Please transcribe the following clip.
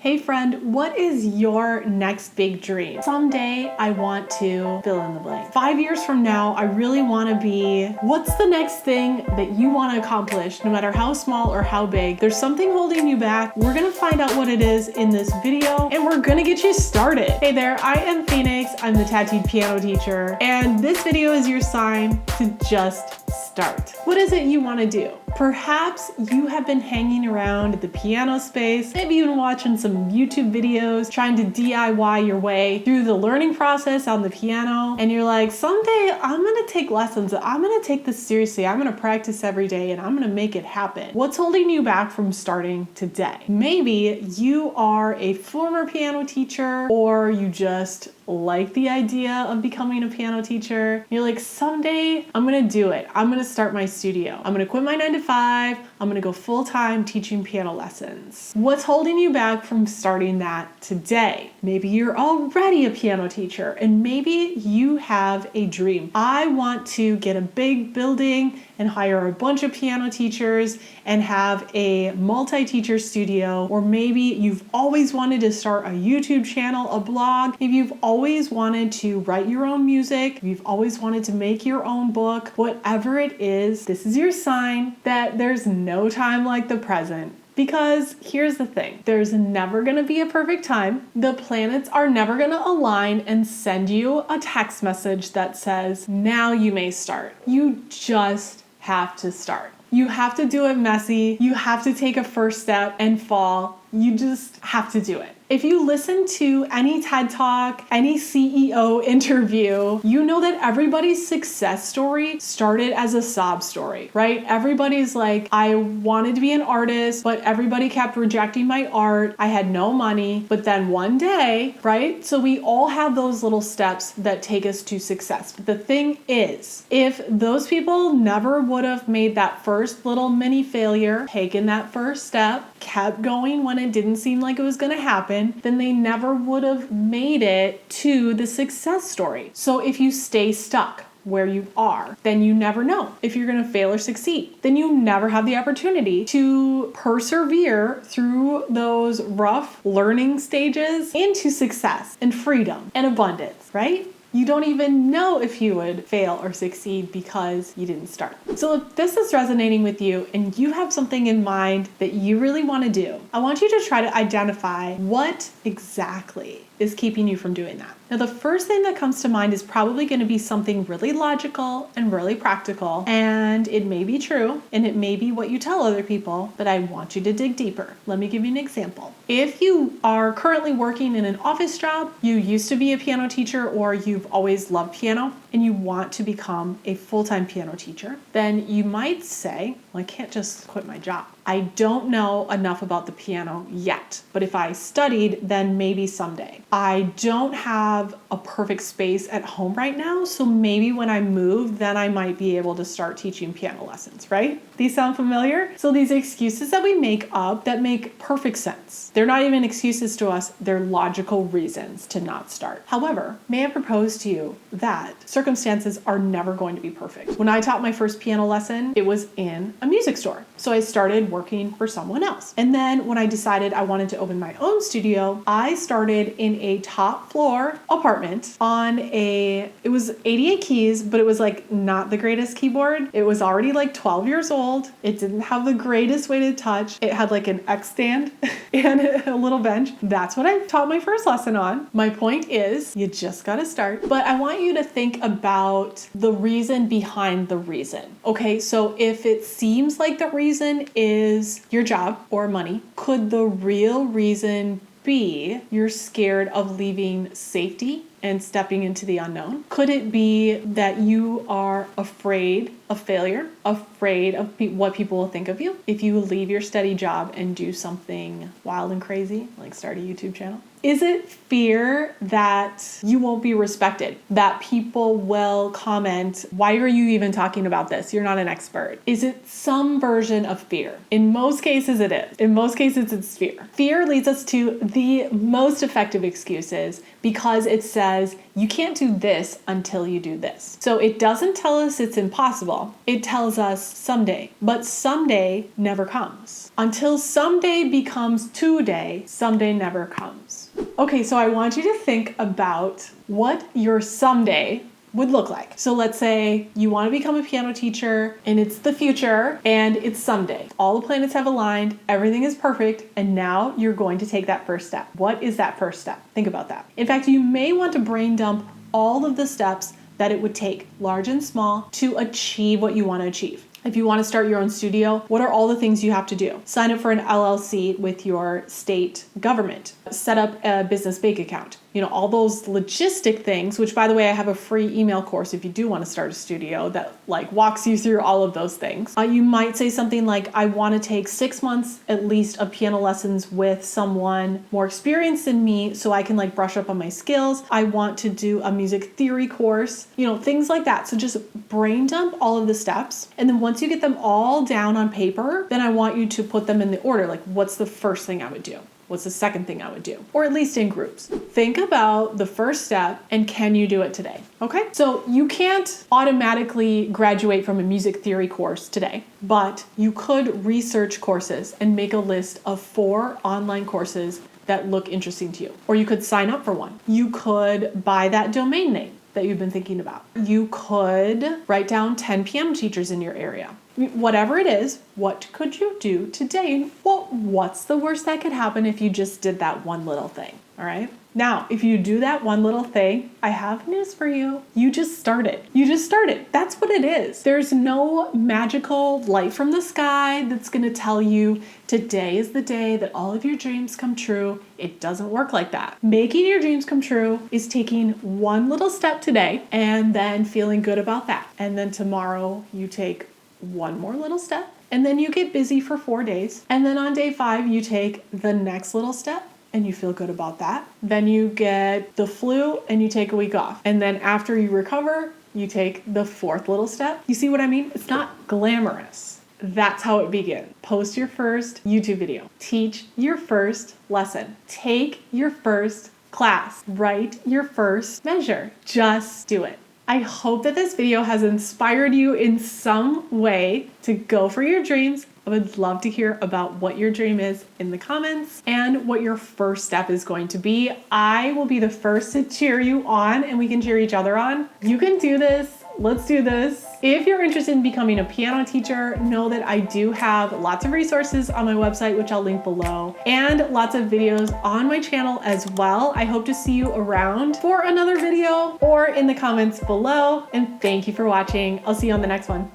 Hey friend, what is your next big dream? Someday I want to fill in the blank. 5 years from now, I really want to be, what's the next thing that you want to accomplish, no matter how small or how big? There's something holding you back. We're going to find out what it is in this video, and we're going to get you started. Hey there, I am Phoenix. I'm the tattooed piano teacher, and this video is your sign to just start. What is it you want to do? Perhaps you have been hanging around the piano space, maybe you've been watching some YouTube videos, trying to DIY your way through the learning process on the piano, and you're like, someday I'm gonna take lessons, I'm gonna take this seriously, I'm gonna practice every day, and I'm gonna make it happen. What's holding you back from starting today? Maybe you are a former piano teacher, or you just like the idea of becoming a piano teacher. You're like, someday I'm gonna do it. I'm gonna start my studio. I'm gonna quit my 9 to 5. I'm gonna go full-time teaching piano lessons. What's holding you back from starting that today? Maybe you're already a piano teacher and maybe you have a dream. I want to get a big building and hire a bunch of piano teachers and have a multi-teacher studio. Or maybe you've always wanted to start a YouTube channel, a blog. Maybe you've always wanted to write your own music. You've always wanted to make your own book. Whatever it is, this is your sign that there's no time like the present. Because here's the thing, there's never gonna be a perfect time. The planets are never gonna align and send you a text message that says, now you may start. You just have to start. You have to do it messy. You have to take a first step and fall. You just have to do it. If you listen to any TED Talk, any CEO interview, you know that everybody's success story started as a sob story, right? Everybody's like, I wanted to be an artist, but everybody kept rejecting my art. I had no money, but then one day, right? So we all have those little steps that take us to success. But the thing is, if those people never would have made that first little mini failure, taken that first step, kept going when it didn't seem like it was gonna happen, then they never would have made it to the success story. So if you stay stuck where you are, then you never know if you're gonna fail or succeed. Then you never have the opportunity to persevere through those rough learning stages into success and freedom and abundance, right? You don't even know if you would fail or succeed because you didn't start. So if this is resonating with you and you have something in mind that you really want to do, I want you to try to identify what exactly is keeping you from doing that. Now, the first thing that comes to mind is probably going to be something really logical and really practical, and it may be true, and it may be what you tell other people, but I want you to dig deeper. Let me give you an example. If you are currently working in an office job, you used to be a piano teacher, or you've always loved piano, and you want to become a full-time piano teacher, then you might say, well, I can't just quit my job. I don't know enough about the piano yet, but if I studied, then maybe someday. I don't have a perfect space at home right now, so maybe when I move, then I might be able to start teaching piano lessons, right? These sound familiar? So these excuses that we make up that make perfect sense. They're not even excuses to us, they're logical reasons to not start. However, may I propose to you that circumstances are never going to be perfect. When I taught my first piano lesson, it was in a music store. So I started working for someone else. And then when I decided I wanted to open my own studio, I started in a top floor apartment on it was 88 keys, but it was like not the greatest keyboard. It was already like 12 years old. It didn't have the greatest way to touch. It had like an X stand and a little bench. That's what I taught my first lesson on. My point is, you just gotta start. But I want you to think about the reason behind the reason. Okay, so if it seems like the reason is your job or money, could the real reason be you're scared of leaving safety and stepping into the unknown? Could it be that you are afraid of failure, afraid of what people will think of you if you leave your steady job and do something wild and crazy, like start a YouTube channel? Is it fear that you won't be respected, that people will comment, why are you even talking about this? You're not an expert. Is it some version of fear? In most cases it is. In most cases it's fear. Fear leads us to the most effective excuses because it says, says, you can't do this until you do this. So it doesn't tell us it's impossible. It tells us someday, but someday never comes. Until someday becomes today, someday never comes. Okay, so I want you to think about what your someday would look like. So let's say you want to become a piano teacher and it's the future and it's someday. All the planets have aligned, everything is perfect, and now you're going to take that first step. What is that first step? Think about that. In fact, you may want to brain dump all of the steps that it would take, large and small, to achieve what you want to achieve. If you want to start your own studio, what are all the things you have to do? Sign up for an LLC with your state government. Set up a business bank account. You know, all those logistic things, which by the way, I have a free email course if you do want to start a studio that like walks you through all of those things. You might say something like, I want to take 6 months at least of piano lessons with someone more experienced than me so I can like brush up on my skills. I want to do a music theory course, you know, things like that. So just brain dump all of the steps. And then once you get them all down on paper, then I want you to put them in the order. Like, what's the first thing I would do? What's the second thing I would do? Or at least in groups. Think about the first step and can you do it today? Okay? So you can't automatically graduate from a music theory course today, but you could research courses and make a list of 4 online courses that look interesting to you. Or you could sign up for one. You could buy that domain name that you've been thinking about. You could write down 10 piano teachers in your area. Whatever it is, what could you do today? Well, what's the worst that could happen if you just did that one little thing? All right. Now, if you do that one little thing, I have news for you. You just started. You just started. That's what it is. There's no magical light from the sky that's going to tell you today is the day that all of your dreams come true. It doesn't work like that. Making your dreams come true is taking one little step today and then feeling good about that. And then tomorrow you take one more little step and then you get busy for 4 days. And then on day 5, you take the next little step and you feel good about that. Then you get the flu and you take a week off. And then after you recover, you take the 4th little step. You see what I mean? It's not glamorous. That's how it begins. Post your first YouTube video. Teach your first lesson. Take your first class. Write your first measure. Just do it. I hope that this video has inspired you in some way to go for your dreams. I would love to hear about what your dream is in the comments and what your first step is going to be. I will be the first to cheer you on and we can cheer each other on. You can do this. Let's do this. If you're interested in becoming a piano teacher, know that I do have lots of resources on my website, which I'll link below, and lots of videos on my channel as well. I hope to see you around for another video or in the comments below. And thank you for watching. I'll see you on the next one.